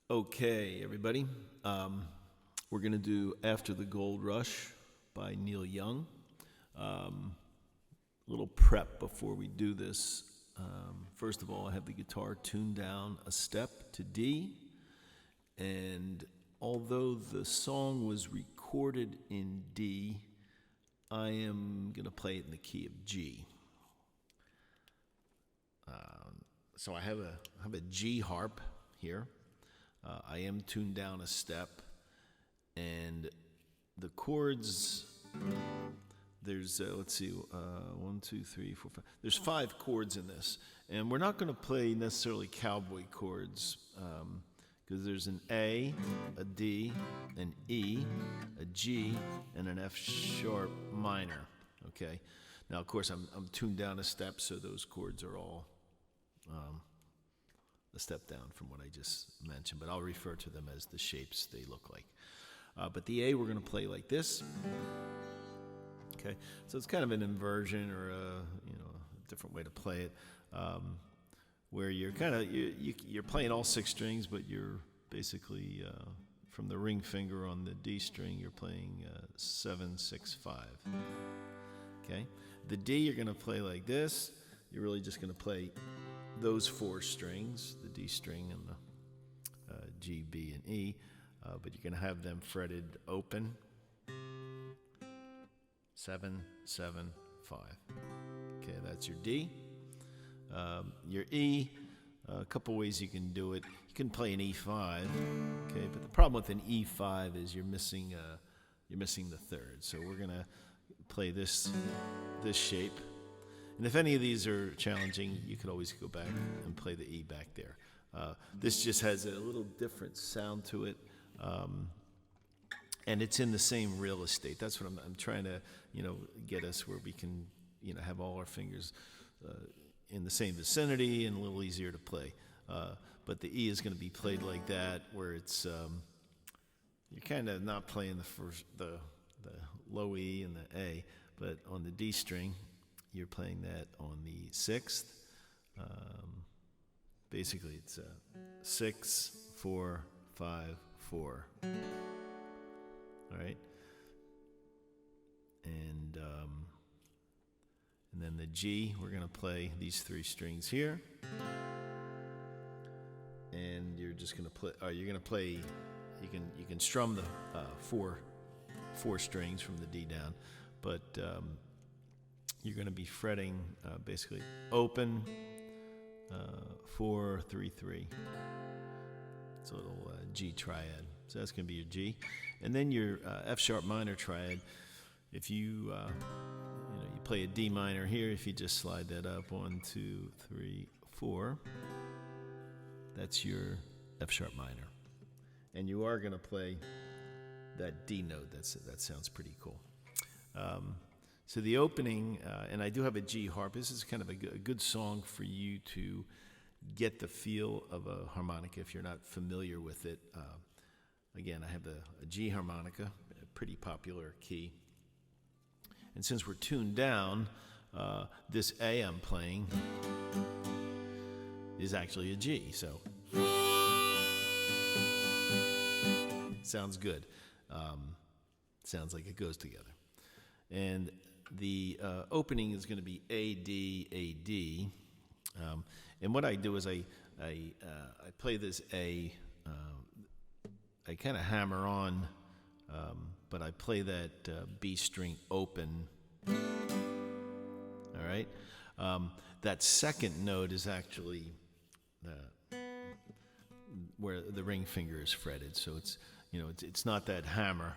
Okay, everybody. We're going to do After the Goldrush by Neil Young. A little prep before we do this. First of all, I have the guitar tuned down a step to D. And although the song was recorded in D, I am going to play it in the key of G. So I have a G harp here. I am tuned down a step, and the chords, there's, let's see, 1, 2, 3, 4, 5. There's 5 chords in this, and we're not going to play necessarily cowboy chords, because there's an A, a D, an E, a G, and an F sharp minor, okay? Now, of course, I'm tuned down a step, so those chords are all a step down from what I just mentioned, but I'll refer to them as the shapes they look like. But the A we're going to play like this. Okay, so it's kind of an inversion or a different way to play it, where you're kind of you're playing all 6 strings, but you're basically from the ring finger on the D string, you're playing 7, 6, 5. Okay, the D you're going to play like this. You're really just going to play those 4 strings, the D string and the G, B, and E, but you're going to have them fretted open. 7, 7, 5. Okay, that's your D. Your E, a couple ways you can do it. You can play an E5, okay, but the problem with an E5 is you're missing the third. So we're going to play this shape. And if any of these are challenging, you could always go back and play the E back there. This just has a little different sound to it, and it's in the same real estate. That's what I'm trying to, get us where we can, have all our fingers in the same vicinity and a little easier to play. But the E is going to be played like that, where it's you're kind of not playing the low E and the A, but on the D string. You're playing that on the 6th. Basically, it's 6, 4, 5, 4. All right, and then the G. We're going to play these 3 strings here, and you're just going to play. You're going to play. You can strum the 4 strings from the D down, but you're going to be fretting basically open 4, 3, 3. It's a little G triad. So that's going to be your G, and then your F sharp minor triad. If you you play a D minor here, if you just slide that up 1, 2, 3, 4, that's your F sharp minor, and you are going to play that D note. That sounds pretty cool. So the opening, and I do have a G harp. This is kind of a good song for you to get the feel of a harmonica if you're not familiar with it. Again, I have a G harmonica, a pretty popular key. And since we're tuned down, this A I'm playing is actually a G. So sounds good. Sounds like it goes together. And the opening is going to be A, D, A, D. And what I do is I play this A. I kind of hammer on, but I play that B string open. All right. That second note is actually where the ring finger is fretted. So it's not that hammer.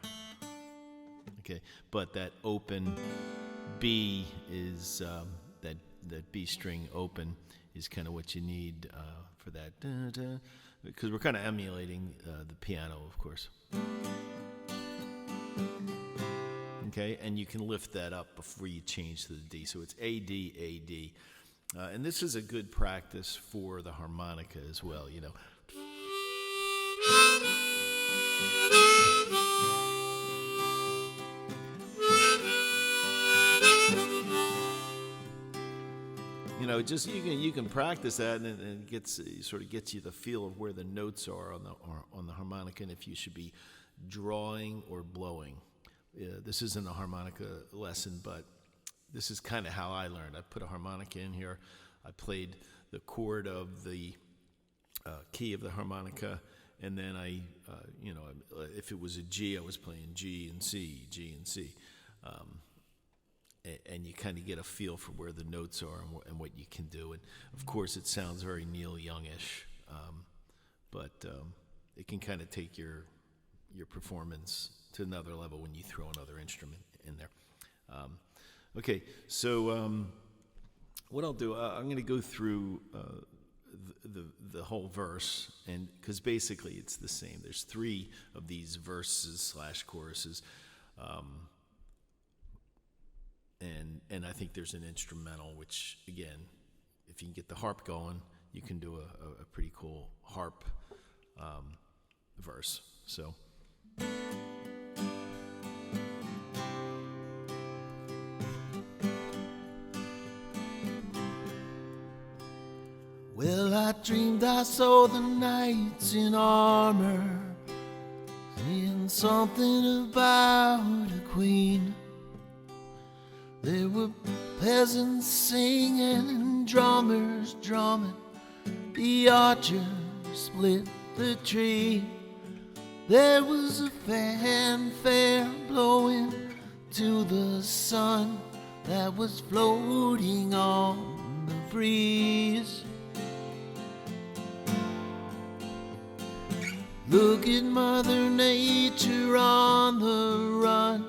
Okay, but that open B is that B string open is kind of what you need for that, because we're kind of emulating the piano, of course. Okay, and you can lift that up before you change to the D. So it's A, D, A, D, and this is a good practice for the harmonica as well. just you can practice that, and it sort of gets you the feel of where the notes are on the harmonica, and if you should be drawing or blowing. This isn't a harmonica lesson, but this is kind of how I learned. I put a harmonica in here. I played the chord of the key of the harmonica, and then if it was a G, I was playing G and C, G and C. And you kind of get a feel for where the notes are and what you can do. And of course, it sounds very Neil Youngish, but it can kind of take your performance to another level when you throw another instrument in there. Okay, so what I'll do, I'm going to go through the whole verse, and because basically it's the same. There's 3 of these verses / choruses. And I think there's an instrumental, which, again, if you can get the harp going, you can do a pretty cool harp verse. So. Well, I dreamed I saw the knights in armor, saying something about a queen. There were peasants singing and drummers drumming. The archers split the tree. There was a fanfare blowing to the sun that was floating on the breeze. Look at Mother Nature on the run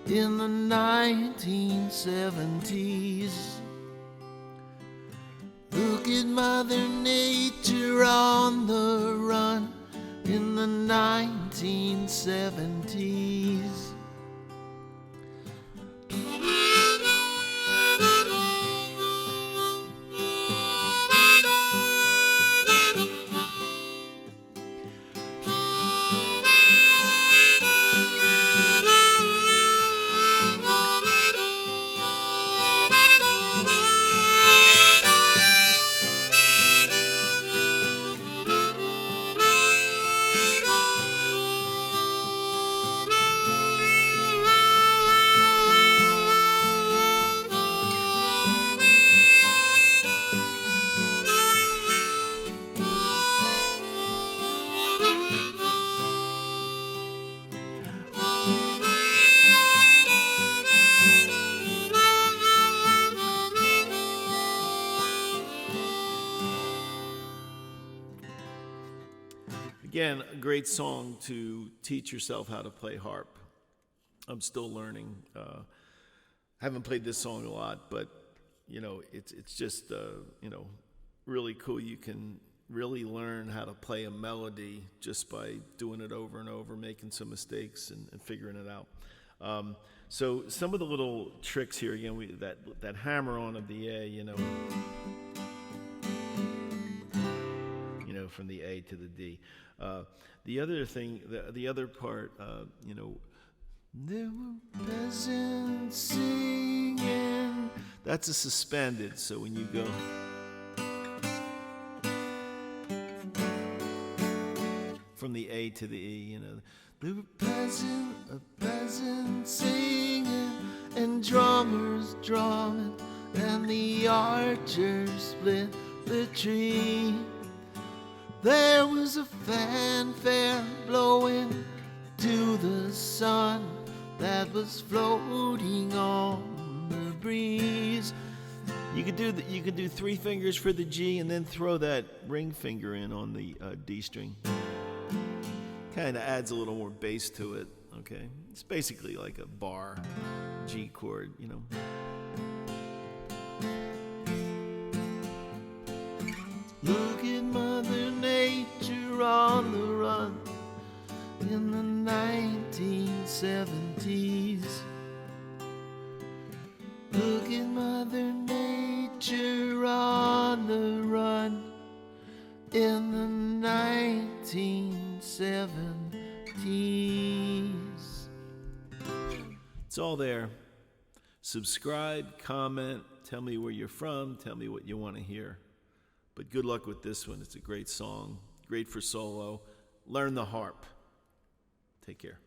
in the 1970s. Look at Mother Nature on the run in the 1970s. Again, a great song to teach yourself how to play harp. I'm still learning. Haven't played this song a lot, but it's just really cool. You can really learn how to play a melody just by doing it over and over, making some mistakes and figuring it out. So some of the little tricks here, again, that hammer on of the A, from the A to the D. The other thing, the other part, there were peasants singing. That's a suspended, so when you go from the A to the E, there were peasants singing and drummers drumming, and the archers split the tree. There was a fanfare blowing to the sun that was floating on the breeze. You could do 3 fingers for the G and then throw that ring finger in on the D string. Kind of adds a little more bass to it. Okay, it's basically like a bar G chord, Look at Mother Nature on the run in the 1970s. Look at Mother Nature on the run in the 1970s. It's all there. Subscribe, comment, Tell me where you're from. Tell me what you want to hear. But good luck with this one. It's a great song, great for solo. Learn the harp. Take care.